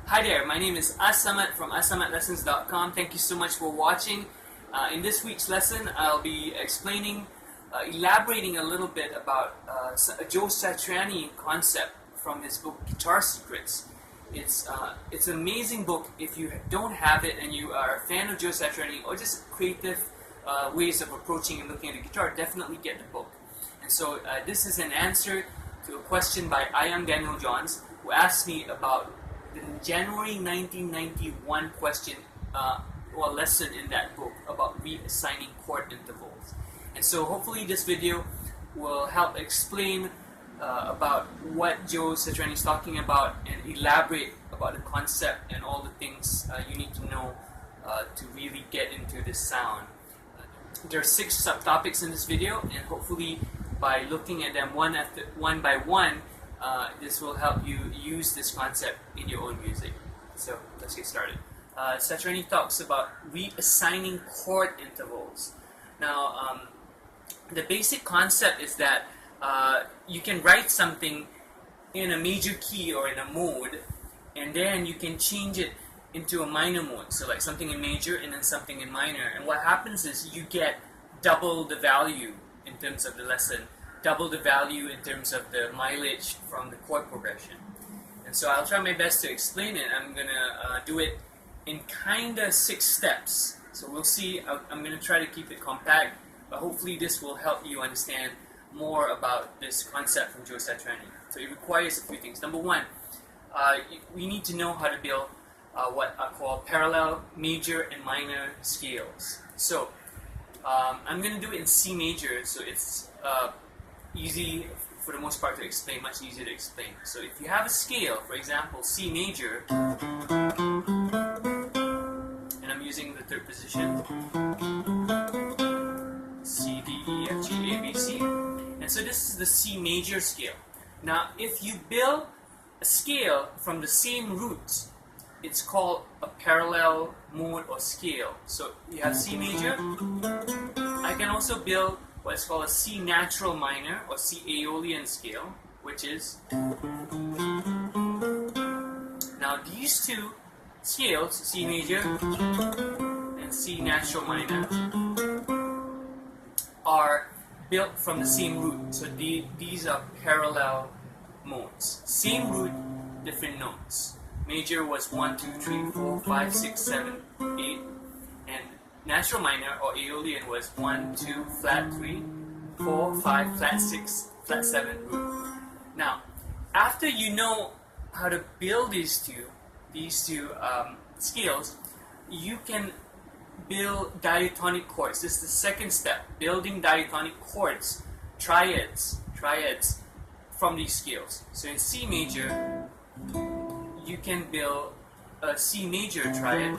Hi there, my name is Asamat from asamatLessons.com. Thank you so much for watching. In this week's lesson, I'll be elaborating a little bit about Joe Satriani concept from his book Guitar Secrets. It's an amazing book. If you don't have it and you are a fan of Joe Satriani or just creative ways of approaching and looking at the guitar, definitely get the book. And so this is an answer to a question by Iam Daniel Johns, who asked me about the January 1991 question or lesson in that book about reassigning chord intervals. And so hopefully this video will help explain about what Joe Satriani is talking about and elaborate about the concept and all the things you need to know to really get into this sound. There are 6 subtopics in this video, and hopefully by looking at them one by one, this will help you use this concept in your own music. So let's get started. Satriani talks about reassigning chord intervals. Now, the basic concept is that you can write something in a major key or in a mode, and then you can change it into a minor mode. So like something in major and then something in minor. And what happens is you get double the value in terms of the lesson, double the value in terms of the mileage from the chord progression. And so I'll try my best to explain it. I'm going to do it in kind of 6 steps. So we'll see. I'm going to try to keep it compact, but hopefully this will help you understand more about this concept from Joe Satriani. So it requires a few things. Number one, we need to know how to build what are called parallel major and minor scales. So I'm going to do it in C major, so it's easy for the most part to explain, much easier to explain. So if you have a scale, for example, C major, and I'm using the 3rd position, C, D, E, F, G, A, B, C, and so this is the C major scale. Now, if you build a scale from the same roots, it's called a parallel mode or scale. So you have C major. I can also build what is called a C natural minor or C Aeolian scale, which is, now these 2 scales, C major and C natural minor, are built from the same root. So these are parallel modes. Same root, different notes. Major was 1, 2, 3, 4, 5, 6, 7, 8, and natural minor or Aeolian was 1, 2, flat 3, 4, 5, flat 6, flat 7, root. Now, after you know how to build these two scales, you can build diatonic chords. This is the second step, building diatonic chords, triads from these scales. So in C major, you can build a C major triad.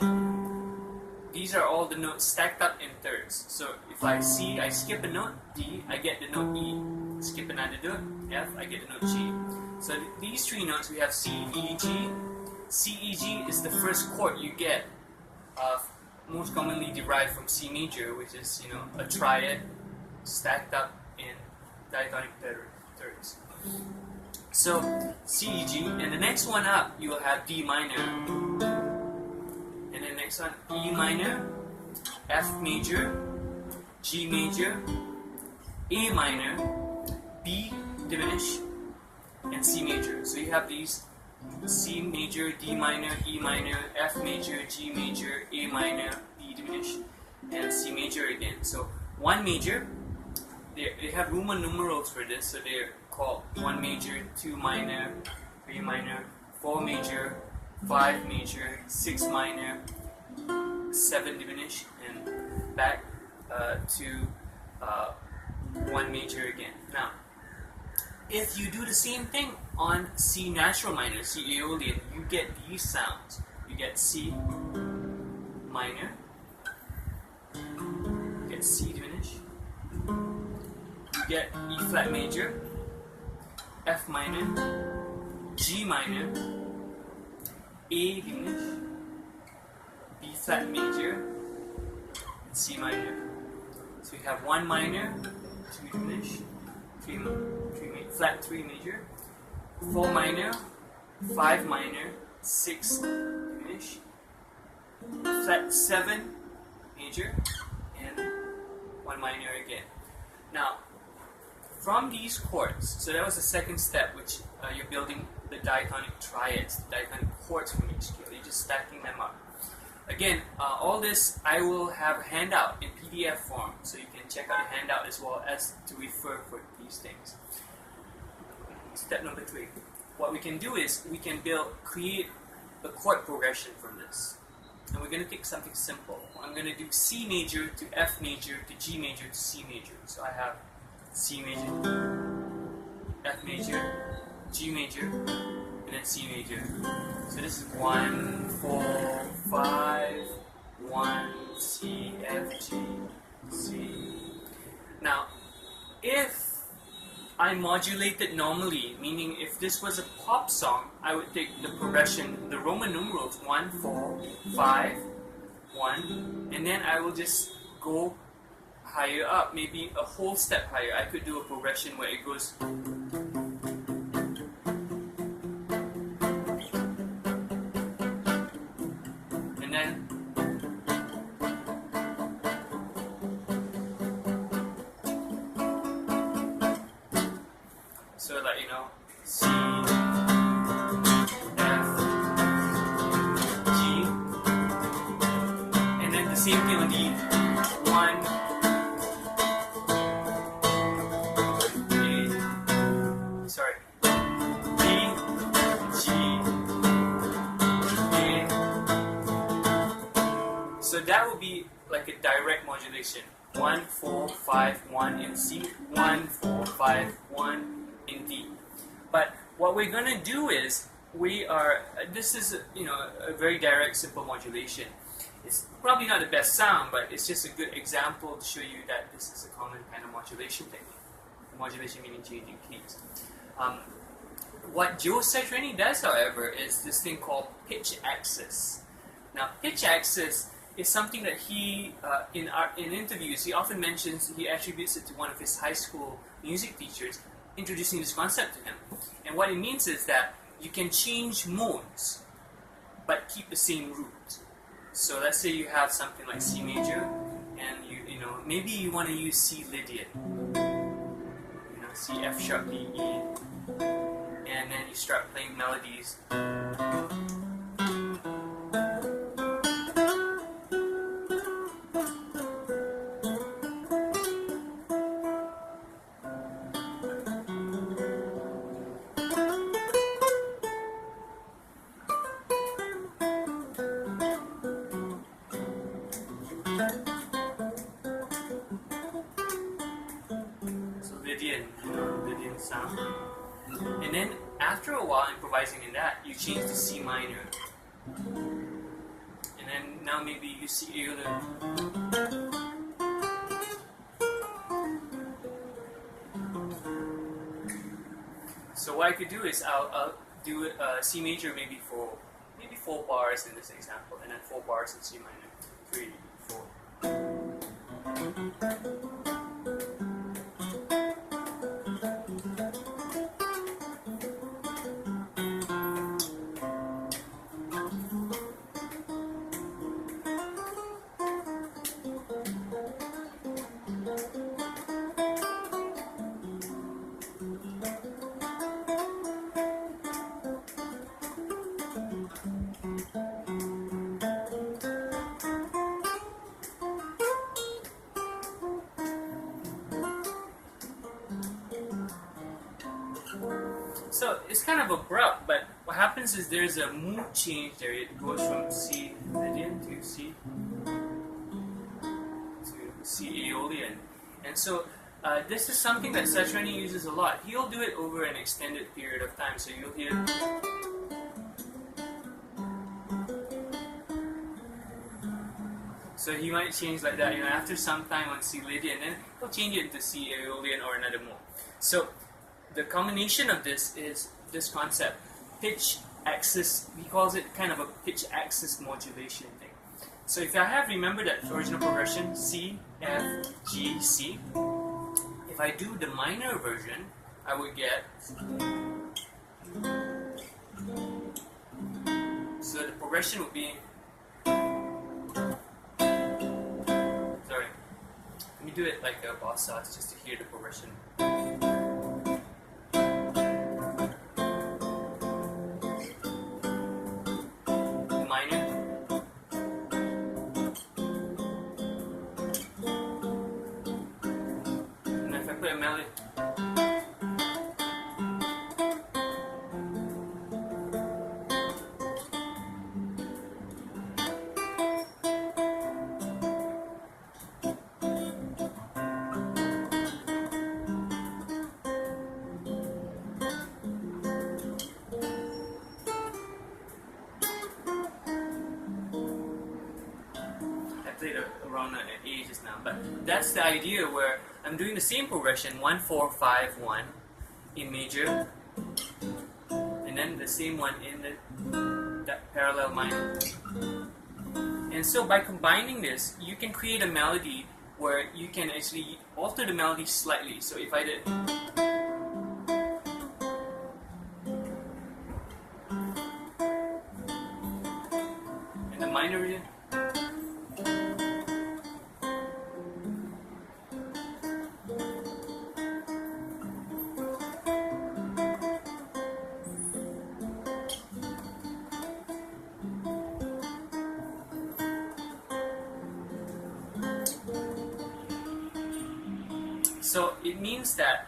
These are all the notes stacked up in thirds. So if I C, I skip a note, D, I get the note E. Skip another note, F, I get the note G. So these 3 notes, we have C, E, G. C, E, G is the first chord you get, most commonly derived from C major, which is, a triad stacked up in diatonic thirds. So C, E, G, and the next one up, you will have D minor, and the next one E minor, F major, G major, A minor, B diminished, and C major. So you have these C major, D minor, E minor, F major, G major, A minor, B diminished, and C major again. So 1 major, they have Roman numerals for this, so they're called 1 major, 2 minor, 3 minor, 4 major, 5 major, 6 minor, 7 diminished, and back to 1 major again. Now, if you do the same thing on C natural minor, C Aeolian, you get these sounds. You get C minor, you get C diminished, you get E flat major, F minor, G minor, A diminished, B flat major, and C minor. So you have 1 minor, 2 diminished, 3 flat 3 major, 4 minor, 5 minor, 6 diminish, flat 7 major, and 1 minor again. Now, from these chords, so that was the second step, which you're building the diatonic triads, the diatonic chords from each scale. You're just stacking them up. Again, all this I will have a handout in PDF form, so you can check out the handout as well as to refer for these things. Step number 3. What we can do is we can create a chord progression from this. And we're going to take something simple. I'm going to do C major to F major to G major to C major. So I have C major, F major, G major, and then C major. So this is 1, 4, 5, 1, C, F, G, C. Now, if I modulate it normally, meaning if this was a pop song, I would take the progression, the Roman numerals, 1, 4, 5, 1, and then I will just go higher up, maybe a whole step higher. I could do a progression where it goes, and then so like, you know, C, F, G, and then the same thing on D, 1, sorry, D, G, A. So that would be like a direct modulation. 1, 4, 5, 1 in C, 1, 4, 5, 1 in D. But what we're going to do is, this is, you know, a very direct, simple modulation. It's probably not the best sound, but it's just a good example to show you that this is a common kind of modulation technique. Modulation meaning changing keys. What Joe Satriani does, however, is this thing called pitch axis. Now, pitch axis is something that he, in interviews, he often mentions, he attributes it to one of his high school music teachers, introducing this concept to him. And what it means is that you can change modes, but keep the same root. So let's say you have something like C major, and you know, maybe you want to use C Lydian. You know, C F sharp D E, and then you start playing melodies. Lydian sound. And then after a while improvising in that, you change to C minor. And then now maybe you see AIImin. So what I could do is I'll do C major maybe 4 bars in this example, and then 4 bars in C minor. 3, 4. So it's kind of abrupt, but what happens is there's a mood change there. It goes from C Lydian to C AIImin. And so this is something that Satriani uses a lot. He'll do it over an extended period of time. So you'll hear. So he might change like that, you know, after some time on C Lydian, then he'll change it into C AIImin or another mode. So the combination of this is this concept, pitch axis. He calls it kind of a pitch axis modulation thing. So if I have remembered that original progression, C, F, G, C, if I do the minor version, I would get progression would be. Sorry, let me do it like a bossa just to hear the progression. Minor. And if I put a melody. Played around an A just now, but that's the idea where I'm doing the same progression 1 4 5 1 in major, and then the same one in that parallel minor. And so by combining this, you can create a melody where you can actually alter the melody slightly. So if I did. And the minor region. So it means that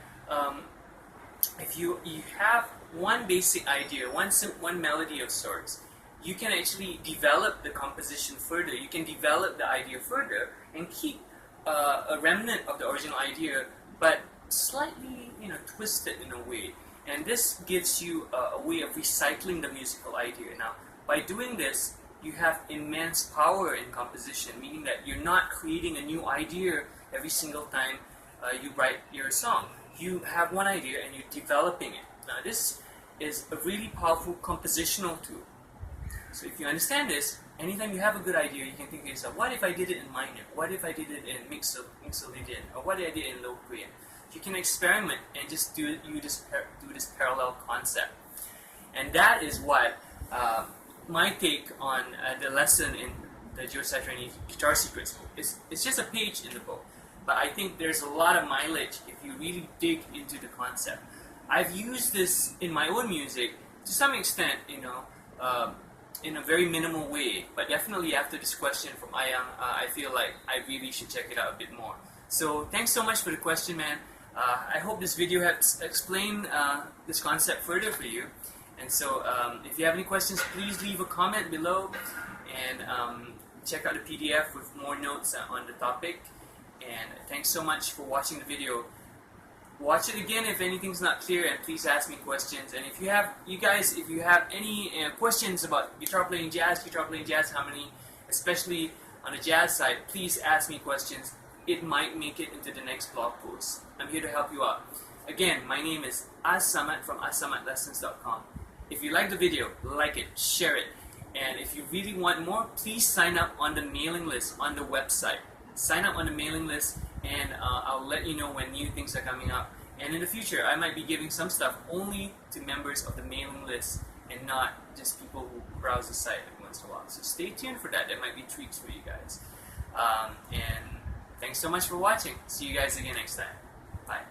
if you have one basic idea, one melody of sorts, you can actually develop the composition further. You can develop the idea further and keep a remnant of the original idea, but slightly, twisted in a way. And this gives you a way of recycling the musical idea. Now, by doing this, you have immense power in composition, meaning that you're not creating a new idea every single time you write your song. You have one idea and you're developing it. Now this is a really powerful compositional tool. So if you understand this, anytime you have a good idea, you can think to yourself, what if I did it in minor? What if I did it in mixolydian? Or what if I did it in low Korean? You can experiment and just do this parallel concept. And that is what my take on the lesson in the Joe Satriani Guitar Secrets book. It's just a page in the book. But I think there's a lot of mileage if you really dig into the concept. I've used this in my own music to some extent, in a very minimal way. But definitely after this question from Ayang, I feel like I really should check it out a bit more. So thanks so much for the question, man. I hope this video has explained this concept further for you. And so if you have any questions, please leave a comment below and check out the PDF with more notes on the topic. And thanks so much for watching the video. Watch it again if anything's not clear, and please ask me questions. And if you have any questions about guitar playing jazz harmony, especially on the jazz side, please ask me questions. It might make it into the next blog post. I'm here to help you out. Again, my name is Samat from asamatlessons.com. If you like the video, like it, share it. And if you really want more, please sign up on the mailing list on the website. Sign up on the mailing list, and I'll let you know when new things are coming up. And in the future, I might be giving some stuff only to members of the mailing list and not just people who browse the site every once in a while. So stay tuned for that. There might be tweaks for you guys. And thanks so much for watching. See you guys again next time. Bye.